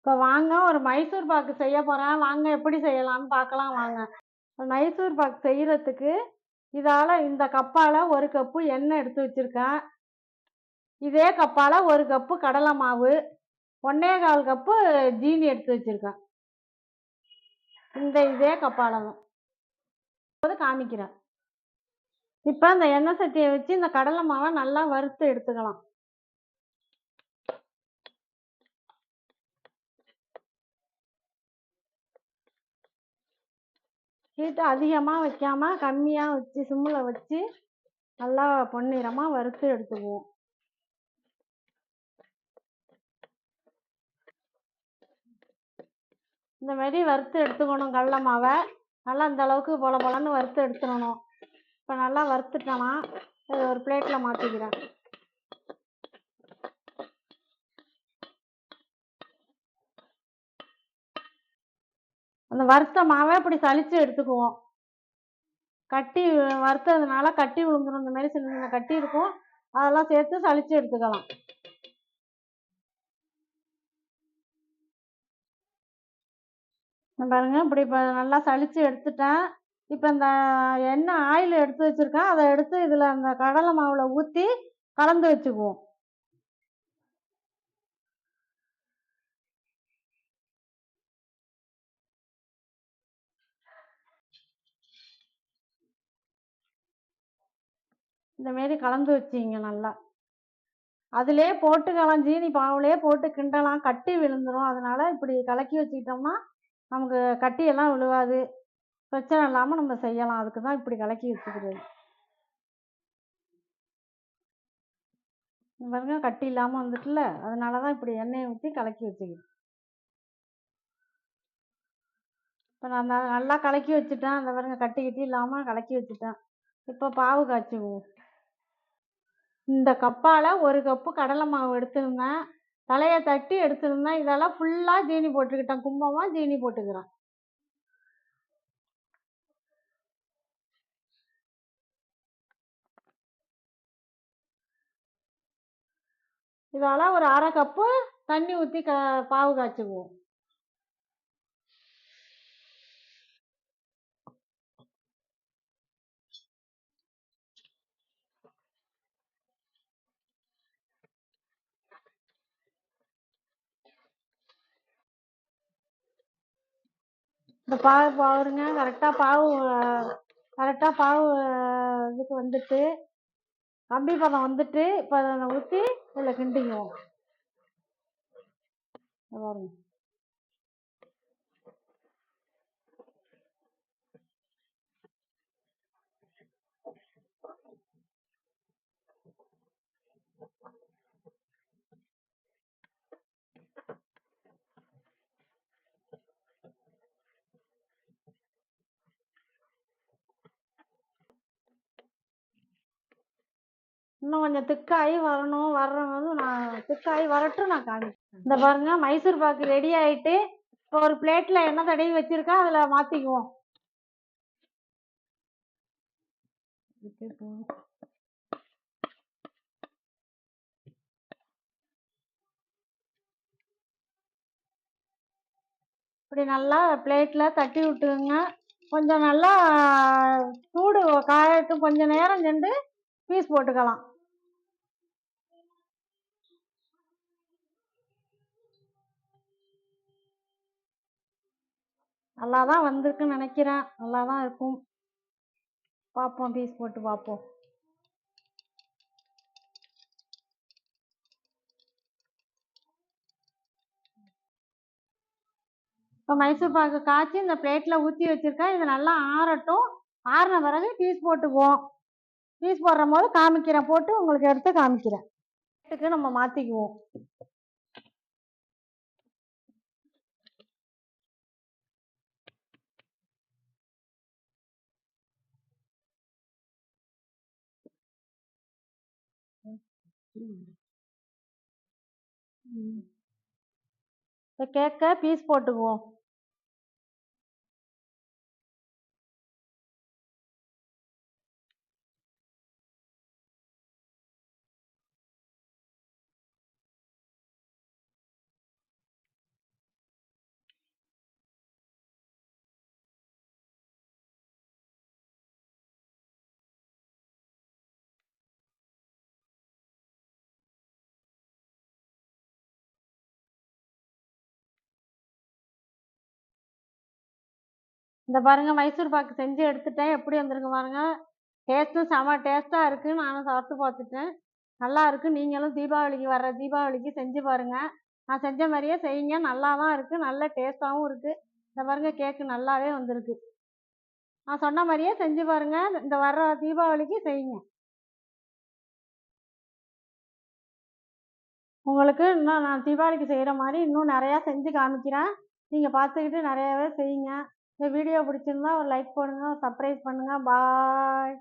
இப்போ வாங்க ஒரு மைசூர் பாக்கு செய்ய போகிறேன். வாங்க எப்படி செய்யலாம்னு பார்க்கலாம் வாங்க. மைசூர் பாக்கு செய்கிறதுக்கு இந்த கப்பால் 1 கப்பு எண்ணெய் எடுத்து வச்சுருக்கேன். இதே கப்பால் 1 கப்பு கடலை மாவு, 1 1/4 கப்பு ஜீனி எடுத்து வச்சுருக்கேன். இதே கப்பால் தான் காமிக்கிறேன். இப்போ இந்த எண்ணெய் சட்டியை வச்சு இந்த கடலை மாவை நல்லா வறுத்து எடுத்துக்கலாம். ஹீட்டு அதிகமாக வைக்காமல் கம்மியாக வச்சு சிம்மில் வச்சு நல்லா பொன்னிறமாக வறுத்து எடுத்துக்குவோம். இந்த மாதிரி வறுத்து எடுத்துக்கணும். கடலை மாவை நல்லா இந்த அளவுக்கு பொல பொலன்னு வறுத்து எடுத்துடணும். இப்போ நல்லா வறுத்துட்டோன்னா இதை ஒரு பிளேட்டில் மாற்றிக்கிறேன். அந்த வறுத்த மாவை இப்படி சலித்து எடுத்துக்குவோம். கட்டி வறுத்ததுனால கட்டி விழுந்துடும். இந்த மாதிரி சின்ன சின்ன கட்டி இருக்கும், அதெல்லாம் சேர்த்து சலித்து எடுத்துக்கலாம். பாருங்க, இப்படி இப்போ நல்லா சலித்து எடுத்துட்டேன். இப்போ இந்த எண்ணெய் ஆயில் எடுத்து வச்சுருக்கேன், அதை எடுத்து இதில் அந்த கடலை மாவில் ஊற்றி கலந்து வச்சுக்குவோம். இந்த மாரி கலந்து வச்சிங்க நல்லா. அதிலே போட்டுக்கலாம், ஜீனி பாவுலேயே போட்டு கிண்டலாம், கட்டி விழுந்துடும். அதனால் இப்படி கலக்கி வச்சுக்கிட்டோம்னா நமக்கு கட்டியெல்லாம் விழுவாது, பிரச்சனை இல்லாமல் நம்ம செய்யலாம். அதுக்கு தான் இப்படி கலக்கி வச்சுக்கிறது. பாருங்க, கட்டி இல்லாமல் வந்துட்டுல, அதனால தான் இப்படி எண்ணெயை ஊற்றி கலக்கி வச்சுக்கிறேன். இப்போ நான் நல்லா கலக்கி வச்சுட்டேன். அந்த பாருங்க, கட்டி கிட்டி இல்லாமல் கலக்கி வச்சுட்டேன். இப்போ பாவு காய்ச்சிக்குவோம். இந்த கப்பால் 1 கப்பு கடலை மாவு எடுத்துருந்தேன், தலையை தட்டி எடுத்துருந்தேன். இதெல்லாம் ஃபுல்லாக ஜீனி போட்டுக்கிட்டேன், கும்பமாக ஜீனி போட்டுக்கிறேன். இதால் ஒரு 1/2 கப்பு தண்ணி ஊற்றி பாவு காய்ச்சிக்குவோம். இந்த பாவு பாருங்க, கரெக்டாக பாவு இதுக்கு வந்துட்டு கம்பி பதம் வந்துட்டு, இப்போ அதை ஊற்றி இதில் கிண்டிக்குவோம். பாருங்க, இன்னும் கொஞ்சம் திக்காகி வர்றபோது நான் திக்காகி வரட்டும், நான் காமிக்கிறேன். இந்த பாருங்க, மைசூர் பாக்கு ரெடி ஆகிட்டு, இப்போ ஒரு பிளேட்டில் எண்ணெய் தடவி வச்சுருக்கேன், அதில் மாற்றிக்குவோம். இப்படி நல்லா பிளேட்டில் தட்டி விட்டுருங்க. கொஞ்சம் நல்லா சூடு காயட்டும், கொஞ்சம் நேரம் சென்று பீஸ் போட்டுக்கலாம். நல்லா தான் வந்திருக்குன்னு நினைக்கிறேன். நல்லா தான் இருக்கும். பார்ப்போம், பீஸ் போட்டு பார்ப்போம். இப்போ மைசூர் பாக்கு காய்ச்சி இந்த பிளேட்டில் ஊற்றி வச்சுருக்கேன். இது நல்லா ஆறட்டும். ஆறின பிறகு பீஸ் போட்டுக்குவோம். பீஸ் போடுற போது காமிக்கிறேன், போட்டு உங்களுக்கு எடுத்து காமிக்கிறேன். பிளேட்டுக்கு நம்ம மாற்றிக்குவோம். இப்போ கேக்கை பீஸ் போட்டுக்குவோம். இந்த பாருங்க மைசூர் பாக்கு செஞ்சு எடுத்துட்டேன். எப்படி வந்திருக்கு பாருங்க. டேஸ்ட்டும் செம டேஸ்ட்டாக இருக்குது. நானும் சாப்பிட்டு பார்த்துட்டேன். நல்லா இருக்கு. நீங்களும் தீபாவளிக்கு வர்ற தீபாவளிக்கு செஞ்சு பாருங்க. நான் செஞ்ச மாதிரியே செய்யுங்க. நல்லா தான் இருக்குது. நல்ல டேஸ்ட்டாகவும் இருக்குது. இந்த பாருங்க கேக்கு நல்லாவே வந்திருக்கு. நான் சொன்ன மாதிரியே செஞ்சு பாருங்க. இந்த வர்ற தீபாவளிக்கு செய்யுங்க. உங்களுக்கு இன்னும் நான் தீபாவளிக்கு செய்கிற மாதிரி இன்னும் நிறையா செஞ்சு காமிக்கிறேன். நீங்கள் பார்த்துக்கிட்டு நிறையாவே செய்யுங்க. இந்த வீடியோ பிடிச்சிருந்தா ஒரு லைக் பண்ணுங்கள், சப்ஸ்கிரைப் பண்ணுங்கள். பாய்.